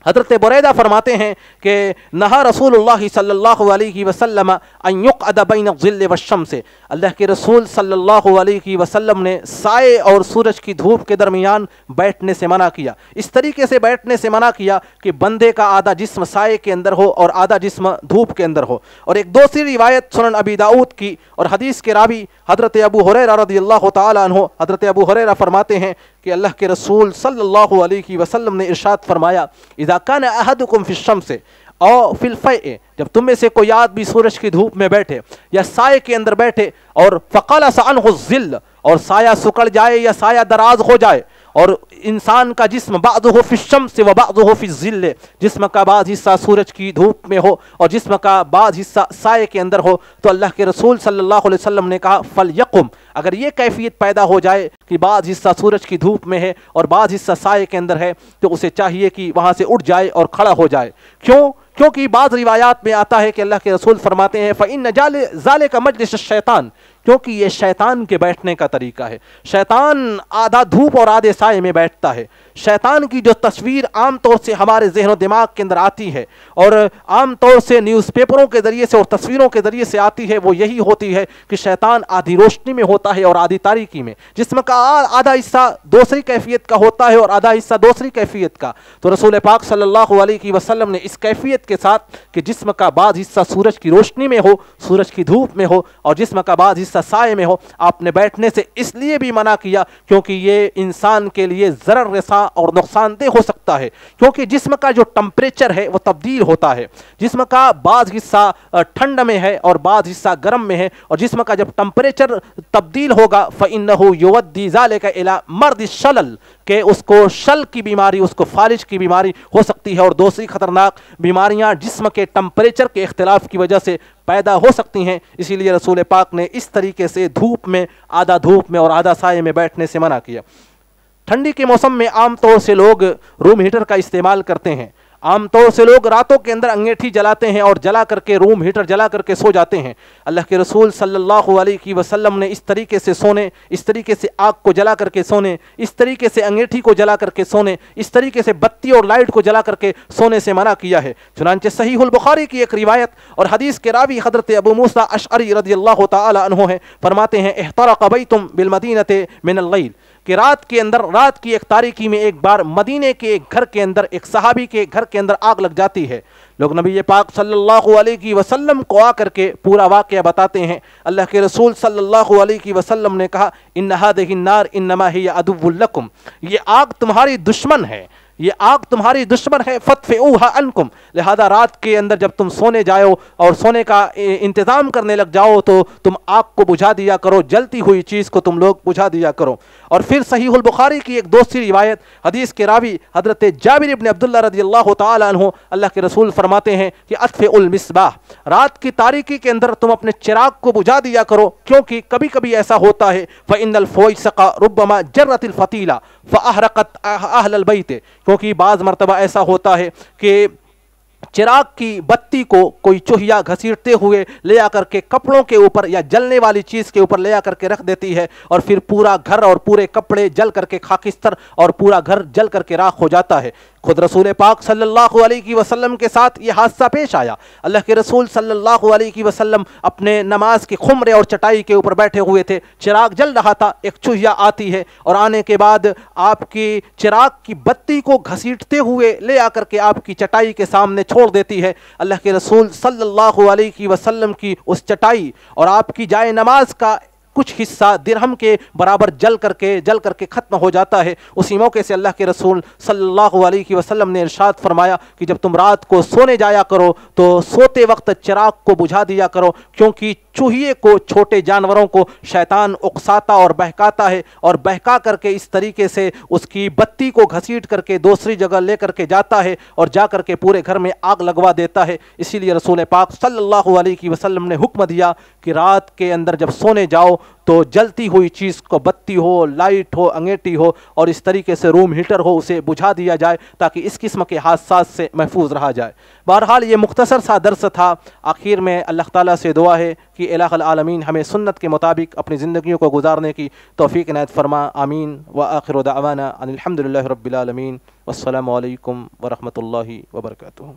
Speaker 1: حضرت بریدہ فرماتے ہیں کہ نہا رسول اللہ صلی اللہ علیہ وسلم ان یقعد بین الظل والشمس، اللہ کے رسول صلی اللہ علیہ وسلم نے سائے اور سورج کی دھوپ کے درمیان بیٹھنے سے منع کیا۔ اس طریقے سے بیٹھنے سے منع کیا کہ بندے کا آدھا جسم سائے کے اندر ہو اور آدھا جسم دھوپ کے اندر ہو۔ اور ایک دوسری روایت سنن ابی داؤد کی اور حدیث کے راوی حضرت ابو ہریرہ رضی اللہ تعالی عنہ، حضرت ابو ہریرہ فرماتے ہیں کہ اللہ کے رسول صلی اللہ علیہ وسلم نے ارشاد فرمایا اذا کان احدکم فی الشمس او فی الفیء، جب تم میں سے کوئی آدمی سورج کی دھوپ میں بیٹھے یا سائے کے اندر بیٹھے اور فقلص عنہ الظل، اور سایہ سکڑ جائے یا سایہ دراز ہو جائے، اور انسان کا جسم بعضہ فی الشمس و بعضہ فی الظل، جسم کا بعض حصہ سورج کی دھوپ میں ہو اور جسم کا بعض حصہ سائے کے اندر ہو، تو اللہ کے رسول صلی اللہ علیہ وسلم نے کہا فلیقم، اگر یہ کیفیت پیدا ہو جائے کہ بعض حصہ سورج کی دھوپ میں ہے اور بعض حصہ سائے کے اندر ہے، تو اسے چاہیے کہ وہاں سے اٹھ جائے اور کھڑا ہو جائے۔ کیونکہ بعض روایات میں آتا ہے کہ اللہ کے رسول فرماتے ہیں فَإِنَّ ذَلِكَ مَجْلِسُ الشَّيْطَانِ، کیونکہ یہ شیطان کے بیٹھنے کا طریقہ ہے۔ شیطان آدھا دھوپ اور آدھے سائے میں بیٹھتا ہے۔ شیطان کی جو تصویر عام طور سے ہمارے ذہن و دماغ کے اندر آتی ہے اور عام طور سے نیوز پیپروں کے ذریعے سے اور تصویروں کے ذریعے سے آتی ہے، وہ یہی ہوتی ہے کہ شیطان آدھی روشنی میں ہوتا ہے اور آدھی تاریکی میں، جسم کا آدھا حصہ دوسری کیفیت کا ہوتا ہے اور آدھا حصہ دوسری کیفیت کا۔ تو رسول پاک صلی اللہ علیہ وسلم نے اس کیفیت کے ساتھ کہ جسم کا بعض حصہ سورج کی روشنی میں ہو، سورج کی دھوپ میں ہو، اور جسم کا بعض حصہ سائے میں ہو، آپ نے بیٹھنے سے اس لیے بھی منع کیا کیونکہ یہ انسان کے لیے ضرر رساں اور نقصان دہ ہو سکتا ہے، کیونکہ جسم کا جو ٹمپریچر ہے وہ تبدیل ہوتا ہے۔ جسم کا بعض حصہ ٹھنڈ میں ہے اور بعض حصہ گرم میں ہے، اور جسم کا جب ٹمپریچر تبدیل ہوگا فَإِنَّهُ يُؤَدِّي ذَلِكَ إِلَى مَرْضِ الشَّلَلِ، کہ اس کو شل کی بیماری، اس کو فالج کی بیماری ہو سکتی ہے، اور دوسری خطرناک بیماریاں جسم کے ٹمپریچر کے اختلاف کی وجہ سے پیدا ہو سکتی ہیں۔ اسی لیے رسول پاک نے اس طریقے سے دھوپ میں آدھا دھوپ میں اور آدھا سائے میں بیٹھنے سے منع کیا۔ ٹھنڈی کے موسم میں عام طور سے لوگ روم ہیٹر کا استعمال کرتے ہیں۔ عام طور سے لوگ راتوں کے اندر انگیٹھی جلاتے ہیں اور جلا کر کے روم ہیٹر جلا کر کے سو جاتے ہیں۔ اللہ کے رسول صلی اللہ علیہ وسلم نے اس طریقے سے سونے، اس طریقے سے آگ کو جلا کر کے سونے، اس طریقے سے انگیٹھی کو جلا کر کے سونے، اس طریقے سے بتی اور لائٹ کو جلا کر کے سونے سے منع کیا ہے۔ چنانچہ صحیح البخاری کی ایک روایت اور حدیث کے راوی حضرت ابو موسیٰ اشعری رضی اللہ تعالی عنہ ہیں، فرماتے ہیں احترق بیت بالمدینۃ من اللیل، کہ رات کے اندر، رات کی ایک تاریکی میں ایک بار مدینے کے ایک گھر کے اندر، ایک صحابی کے گھر کے اندر آگ لگ جاتی ہے۔ لوگ نبی پاک صلی اللہ علیہ وسلم کو آ کر کے پورا واقعہ بتاتے ہیں۔ اللہ کے رسول صلی اللہ علیہ وسلم نے کہا ان هذه النار انما هي عدو لكم، یہ آگ تمہاری دشمن ہے، یہ آگ تمہاری دشمن ہے، فَتْفِئُوهَا عَنْكُمْ، لہذا رات کے اندر جب تم سونے جاؤ اور سونے کا انتظام کرنے لگ جاؤ تو تم آگ کو بجھا دیا کرو، جلتی ہوئی چیز کو تم لوگ بجھا دیا کرو۔ اور پھر صحیح البخاری کی ایک دوسری روایت، حدیث کے راوی حضرت جابر ابن عبداللہ رضی اللہ تعالی عنہ، اللہ کے رسول فرماتے ہیں کہ اطفئوا المصباح، رات کی تاریکی کے اندر تم اپنے چراغ کو بجھا دیا کرو، کیونکہ کبھی کبھی ایسا ہوتا ہے فإن الفویسق ربما جرت الفتیلہ فأحرقت اہل البیت، کیونکہ بعض مرتبہ ایسا ہوتا ہے کہ چراغ کی بتی کو کوئی چوہیا گھسیٹتے ہوئے لے آ کر کے کپڑوں کے اوپر یا جلنے والی چیز کے اوپر لے آ کر کے رکھ دیتی ہے، اور پھر پورا گھر اور پورے کپڑے جل کر کے خاکستر اور پورا گھر جل کر کے راکھ ہو جاتا ہے۔ خود رسول پاک صلی اللہ علیہ وسلم کے ساتھ یہ حادثہ پیش آیا۔ اللہ کے رسول صلی اللہ علیہ وسلم اپنے نماز کے خمرے اور چٹائی کے اوپر بیٹھے ہوئے تھے، چراغ جل رہا تھا، ایک چوہیا آتی ہے اور آنے کے بعد آپ کی چراغ کی بتی کو گھسیٹتے ہوئے لے آ کر کے آپ کی چٹائی کے سامنے چھوڑ دیتی ہے۔ اللہ کے رسول صلی اللہ علیہ وسلم کی اس چٹائی اور آپ کی جائے نماز کا کچھ حصہ درہم کے برابر جل کر کے ختم ہو جاتا ہے۔ اسی موقع سے اللہ کے رسول صلی اللہ علیہ وسلم نے ارشاد فرمایا کہ جب تم رات کو سونے جایا کرو تو سوتے وقت چراغ کو بجھا دیا کرو، کیونکہ چوہیے کو، چھوٹے جانوروں کو شیطان اکساتا اور بہکاتا ہے، اور بہکا کر کے اس طریقے سے اس کی بتی کو گھسیٹ کر کے دوسری جگہ لے کر کے جاتا ہے اور جا کر کے پورے گھر میں آگ لگوا دیتا ہے۔ اسی لیے رسول پاک صلی اللہ علیہ وسلم نے حکم دیا کہ رات کے اندر جب سونے جاؤ تو جلتی ہوئی چیز کو، بتی ہو، لائٹ ہو، انگیٹھی ہو اور اس طریقے سے روم ہیٹر ہو، اسے بجھا دیا جائے تاکہ اس قسم کے حادثات سے محفوظ رہا جائے۔ بہرحال یہ مختصر سا درس تھا۔ آخر میں اللہ تعالیٰ سے دعا ہے کہ الہ العالمین ہمیں سنت کے مطابق اپنی زندگیوں کو گزارنے کی توفیق عنایت فرما، آمین۔ وآخر دعوانا ان الحمد للہ رب العالمین، والسلام علیکم ورحمۃ اللہ وبرکاتہ۔